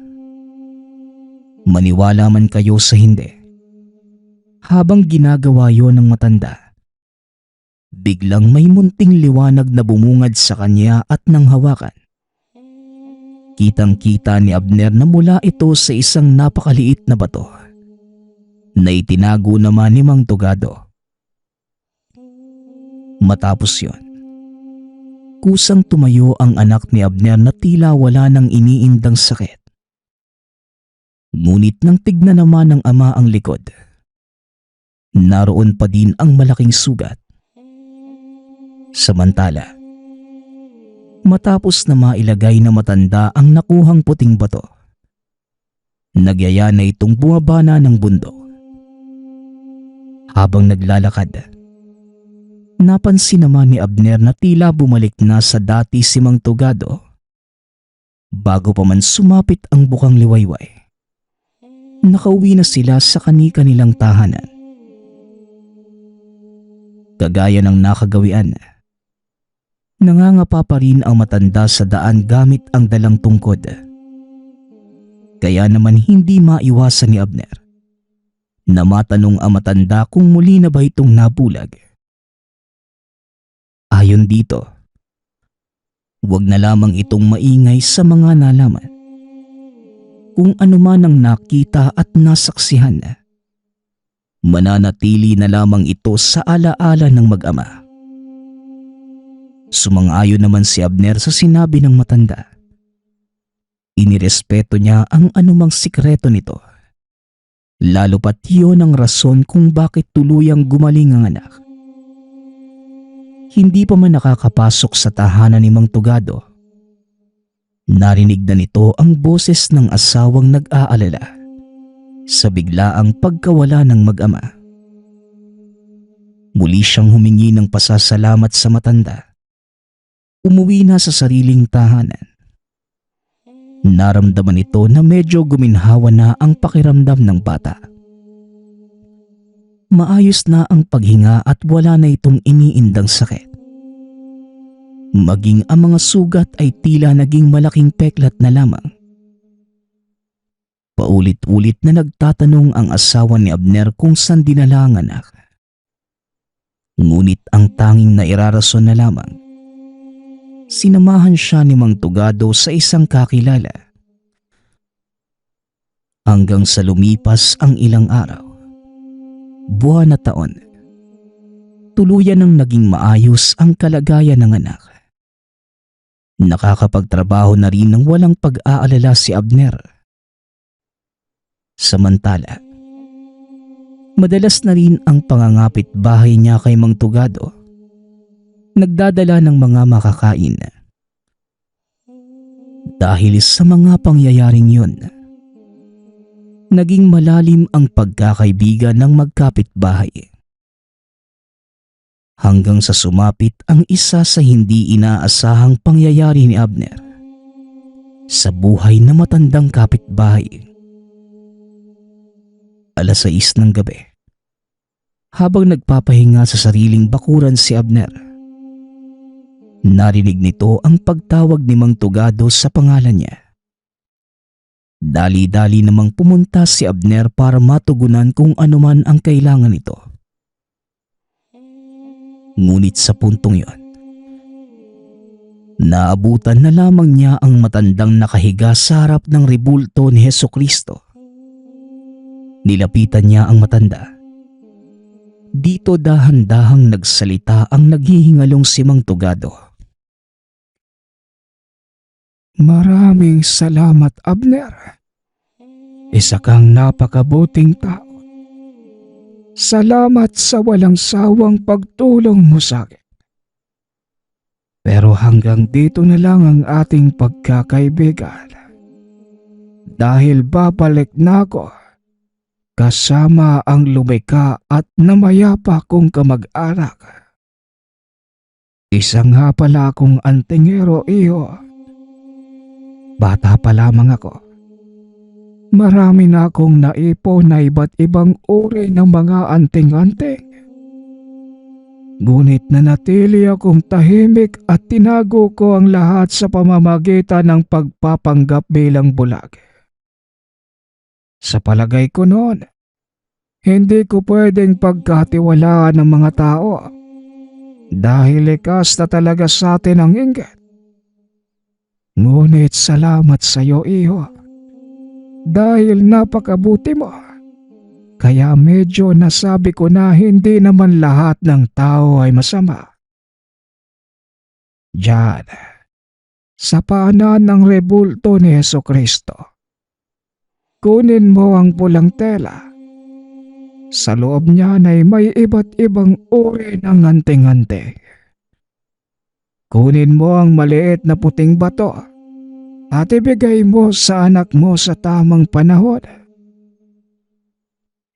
Maniwala man kayo sa hindi, habang ginagawa yon ng matanda, biglang may munting liwanag na bumungad sa kanya at nang hawakan. Kitang-kita ni Abner na mula ito sa isang napakaliit na bato na itinago naman ni Mang Tugado. Matapos yon, kusang tumayo ang anak ni Abner na tila wala nang iniindang sakit. Ngunit nang tignan naman ng ama ang likod, naroon pa din ang malaking sugat. Samantala, matapos na mailagay na matanda ang nakuhang puting bato, nagyaya na itong bumaba na ng bundok. Habang naglalakad, napansin naman ni Abner na tila bumalik na sa dati si Mang Tugado. Bago pa man sumapit ang bukang liwayway, nakauwi na sila sa kani-kanilang tahanan. Kagaya ng nakagawian, nangangapa pa rin ang matanda sa daan gamit ang dalang tungkod. Kaya naman hindi maiwasan ni Abner na matanong ang matanda kung muli na ba itong nabulag. Ayon dito, huwag na lamang itong maingay sa mga nalaman. Kung ano man ang nakita at nasaksihan, mananatili na lamang ito sa alaala ng mag-ama. Sumang-ayon naman si Abner sa sinabi ng matanda. Inirespeto niya ang anumang sikreto nito, lalo pat yun ang rason kung bakit tuluyang gumaling ang anak. Hindi pa man nakakapasok sa tahanan ni Mang Tugado, narinig na nito ang boses ng asawang nag-aalala sa biglaang pagkawala ng mag-ama. Muli siyang humingi ng pasasalamat sa matanda. Umuwi na sa sariling tahanan. Naramdaman ito na medyo guminhawa na ang pakiramdam ng bata. Maayos na ang paghinga at wala na itong iniindang sakit. Maging ang mga sugat ay tila naging malaking peklat na lamang. Paulit-ulit na nagtatanong ang asawa ni Abner kung saan dinala ang anak. Ngunit ang tanging nairarason na lamang, sinamahan siya ni Mang Tugado sa isang kakilala. Hanggang sa lumipas ang ilang araw, buwan na taon, tuluyan ng naging maayos ang kalagayan ng anak. Nakakapagtrabaho na rin ng walang pag-aalala si Abner. Samantala, madalas na rin ang pangangapit bahay niya kay Mang Tugado. Nagdadala ng mga makakain. Dahil sa mga pangyayaring yun, naging malalim ang pagkakaibigan ng magkapitbahay. Hanggang sa sumapit ang isa sa hindi inaasahang pangyayari ni Abner sa buhay na matandang kapitbahay. Alas 6 ng gabi, habang nagpapahinga sa sariling bakuran si Abner, narinig nito ang pagtawag ni Mang Tugado sa pangalan niya. Dali-dali namang pumunta si Abner para matugunan kung anuman ang kailangan nito. Ngunit sa puntong yon, naabutan na lamang niya ang matandang nakahiga sa harap ng rebulto ni Hesukristo. Nilapitan niya ang matanda. Dito dahan-dahang nagsalita ang naghihingalong si Mang Tugado. Maraming salamat, Abner. Isa kang napakabuting tao. Salamat sa walang sawang pagtulong mo sa akin. Pero hanggang dito na lang ang ating pagkakaibigan. Dahil babalik na ako kasama ang lumika at namayapa kong kamag-anak. Isa nga pala akong antingero, iyo. Bata pa lamang ako. Marami na akong naipon na iba't ibang uri ng mga anting-anting. Ngunit nanatili akong tahimik at tinago ko ang lahat sa pamamagitan ng pagpapanggap bilang bulag. Sa palagay ko noon, hindi ko pwedeng pagkatiwalaan ng mga tao dahil likas na talaga sa atin ang inggit. Ngunit salamat sa iyo, iho. Dahil napakabuti mo. Kaya medyo nasabi ko na hindi naman lahat ng tao ay masama. Diyan, sa paanan ng rebulto ni Hesukristo, kunin mo ang pulang tela. Sa loob niyan ay may iba't ibang uri ng anting-anting. Kunin mo ang maliit na puting bato at ibigay mo sa anak mo sa tamang panahon.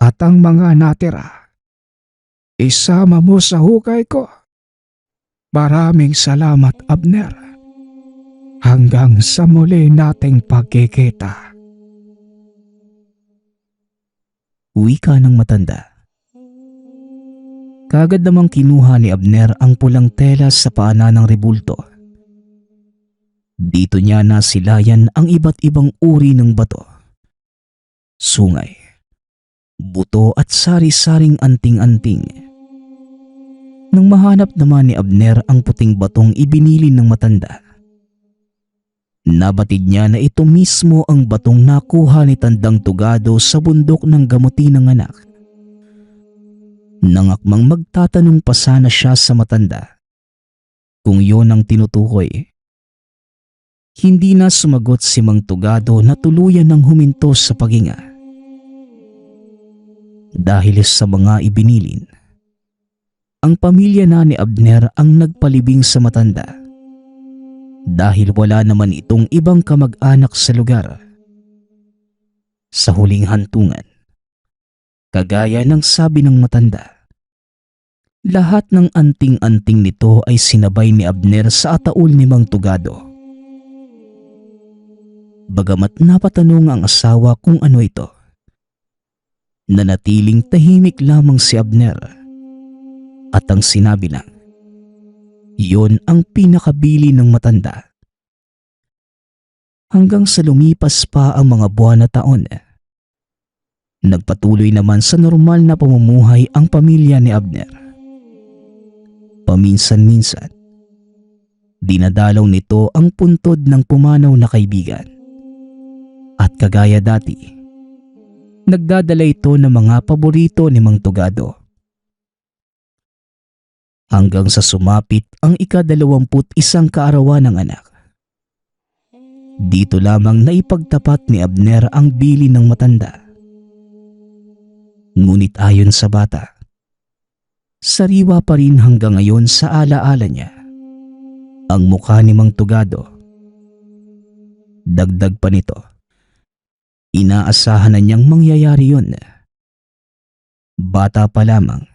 At ang mga natira, isama mo sa hukay ko. Maraming salamat, Abner. Hanggang sa muli nating pagkikita. Wika ng matanda. Kaagad namang kinuha ni Abner ang pulang tela sa paanan ng rebulto. Dito niya nasilayan ang iba't ibang uri ng bato, sungay, buto at sari-saring anting-anting. Nang mahanap naman ni Abner ang puting batong ibinilin ng matanda, nabatid niya na ito mismo ang batong nakuha ni Tandang Tugado sa bundok ng gamuti ng anak. Nangakmang magtatanong pa sana siya sa matanda kung yon ang tinutukoy. Hindi na sumagot si Mang Tugado na tuluyan ng huminto sa paghinga. Dahil sa mga ibinilin, ang pamilya na ni Abner ang nagpalibing sa matanda. Dahil wala naman itong ibang kamag-anak sa lugar. Sa huling hantungan, kagaya ng sabi ng matanda, lahat ng anting-anting nito ay sinabay ni Abner sa ataol ni Mang Tugado. Bagamat napatanong ang asawa kung ano ito, nanatiling tahimik lamang si Abner at ang sinabi lang, iyon ang pinakabili ng matanda. Hanggang sa lumipas pa ang mga buwan na taon, nagpatuloy naman sa normal na pamumuhay ang pamilya ni Abner. Paminsan-minsan, dinadalaw nito ang puntod ng pumanaw na kaibigan. At kagaya dati, nagdadala ito ng mga paborito ni Mang Tugado. Hanggang sa sumapit ang ika-21 kaarawan ng anak. Dito lamang naipagtapat ni Abner ang bili ng matanda. Ngunit ayon sa bata, sariwa pa rin hanggang ngayon sa alaala niya ang mukha ni Mang Tugado. Dagdag pa nito, inaasahan na niyang mangyayari yun. Bata pa lamang,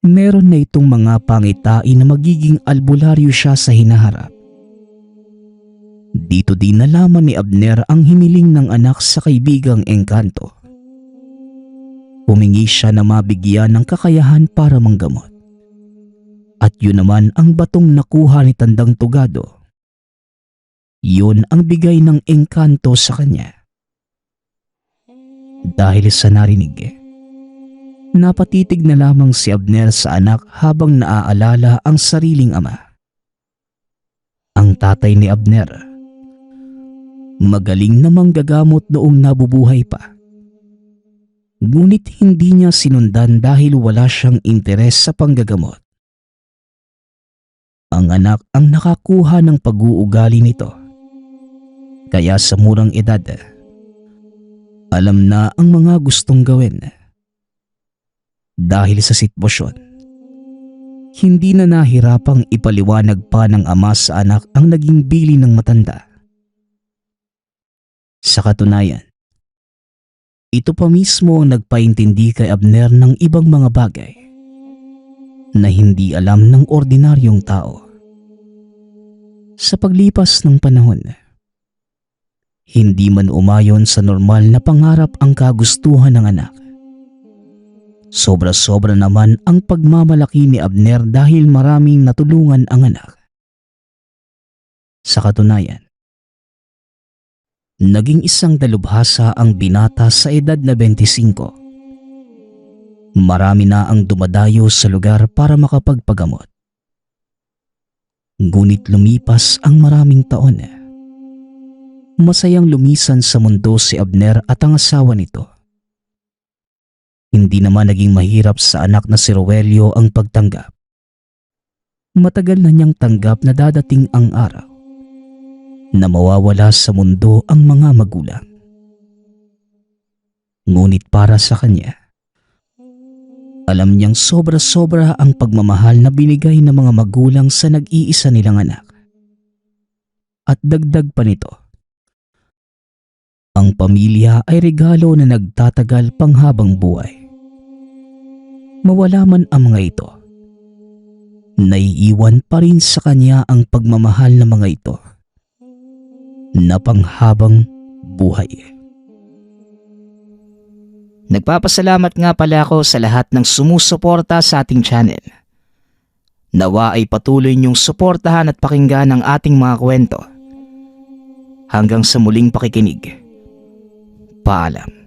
meron na itong mga pangitain na magiging albularyo siya sa hinaharap. Dito din nalaman ni Abner ang himiling ng anak sa kaibigang Engkanto. Humingi siya na mabigyan ng kakayahan para manggamot. At yun naman ang batong nakuha ni Tandang Tugado. Yun ang bigay ng Engkanto sa kanya. Dahil sa narinig, napatitig na lamang si Abner sa anak habang naaalala ang sariling ama. Ang tatay ni Abner, magaling na manggagamot noong nabubuhay pa. Ngunit hindi niya sinundan dahil wala siyang interes sa panggagamot. Ang anak ang nakakuha ng pag-uugali nito. Kaya sa murang edad, alam na ang mga gustong gawin. Dahil sa sitwasyon, hindi na nahirapang ipaliwanag pa ng ama sa anak ang naging bili ng matanda. Sa katunayan, ito pa mismo ang nagpaintindi kay Abner ng ibang mga bagay na hindi alam ng ordinaryong tao. Sa paglipas ng panahon, hindi man umayon sa normal na pangarap ang kagustuhan ng anak. Sobra-sobra naman ang pagmamalaki ni Abner dahil maraming natulungan ang anak. Sa katunayan, naging isang dalubhasa ang binata sa edad na 25. Marami na ang dumadayo sa lugar para makapagpagamot. Ngunit lumipas ang maraming taon. Masayang lumisan sa mundo si Abner at ang asawa nito. Hindi naman naging mahirap sa anak na si Roelio ang pagtanggap. Matagal na niyang tanggap na dadating ang araw na mawawala sa mundo ang mga magulang. Ngunit para sa kanya, alam niyang sobra-sobra ang pagmamahal na binigay ng mga magulang sa nag-iisa nilang anak. At dagdag pa nito, ang pamilya ay regalo na nagtatagal panghabang buhay. Mawala man ang mga ito, naiiwan pa rin sa kanya ang pagmamahal ng mga ito na panghabang buhay. Nagpapasalamat nga pala ako sa lahat ng sumusuporta sa ating channel. Nawa ay patuloy niyong suportahan at pakinggan ang ating mga kwento. Hanggang sa muling pakikinig. Paalam.